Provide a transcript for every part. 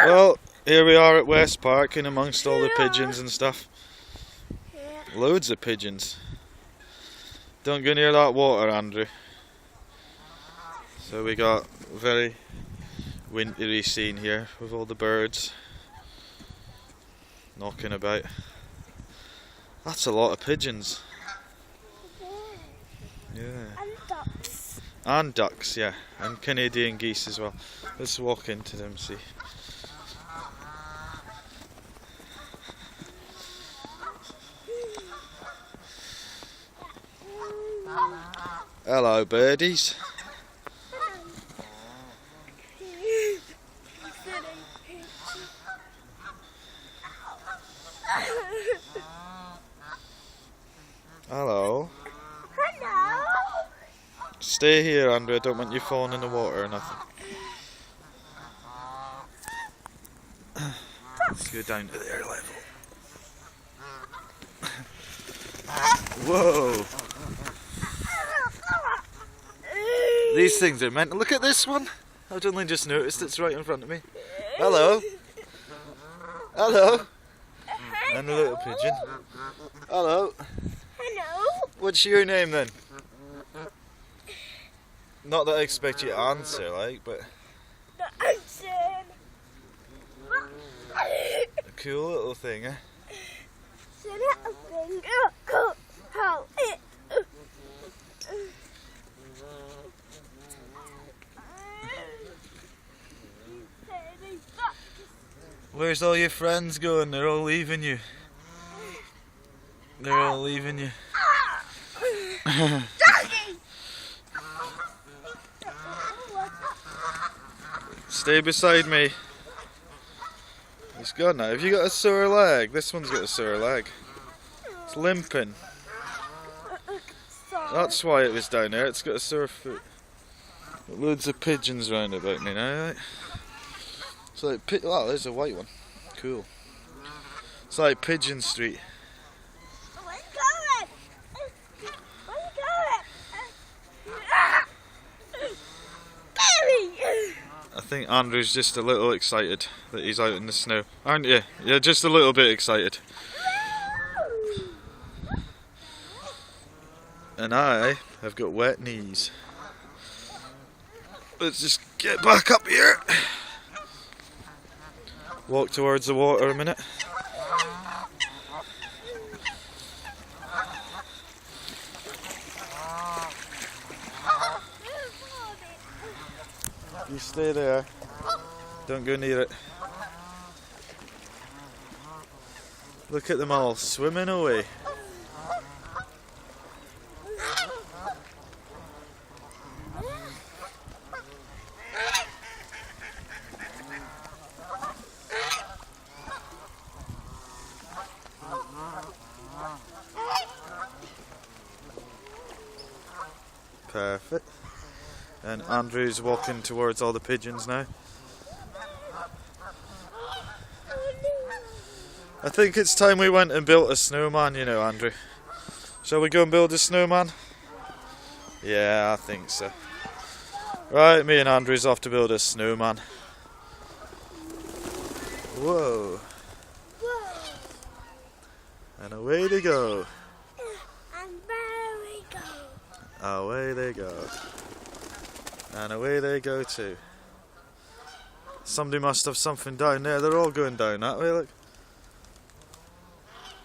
Well, here we are at West Park, in amongst all the pigeons and stuff. Loads of pigeons. Don't go near that water, Andrew. So we got a very wintry scene here with all the birds knocking about. That's a lot of pigeons. Yeah. And ducks. And ducks, yeah. And Canadian geese as well. Let's walk into them, see. Hello, birdies. Hello. Hello. Stay here, Andrew. I don't want you falling in the water or nothing. Let's go down to their level. Whoa! These things are meant to look at this one. I've only just noticed it's right in front of me. Hello. Hello. And a little pigeon. Hello. Hello. What's your name then? Not that I expect you to answer, like, but a cool little thing, eh? Where's all your friends going? They're all leaving you. They're all leaving you. Stay beside me. He's gone now. Have you got a sore leg? This one's got a sore leg. It's limping. That's why it was down there. It's got a sore foot. Got loads of pigeons round about me now. Right? It's like, wow, there's a white one. Cool. It's like Pigeon Street. I think Andrew's just a little excited that he's out in the snow. Aren't you? Yeah, just a little bit excited. And I have got wet knees. Let's just get back up here. Walk towards the water a minute. You stay there. Don't go near it. Look at them all swimming away. Perfect. And Andrew's walking towards all the pigeons now. I think it's time we went and built a snowman, you know, Andrew. Shall we go and build a snowman? Yeah, I think so. Right, me and Andrew's off to build a snowman. Whoa. And away they go. And there we go. Away they go. And away they go too. Somebody must have something down there. They're all going down that way, look.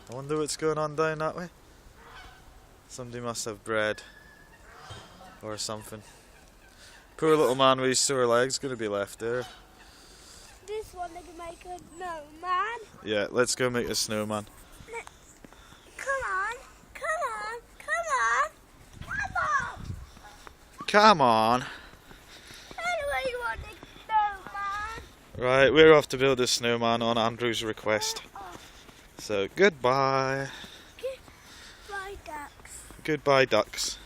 I wonder what's going on down that way. Somebody must have bread. Or something. Poor little man with his sore legs going to be left there. This one they can make a snowman. Yeah, let's go make a snowman. Come on. Come on. Come on. Come on. Come on. Anyway, you want a snowman? Right, we're off to build a snowman on Andrew's request. So, goodbye. Goodbye, ducks. Goodbye, ducks.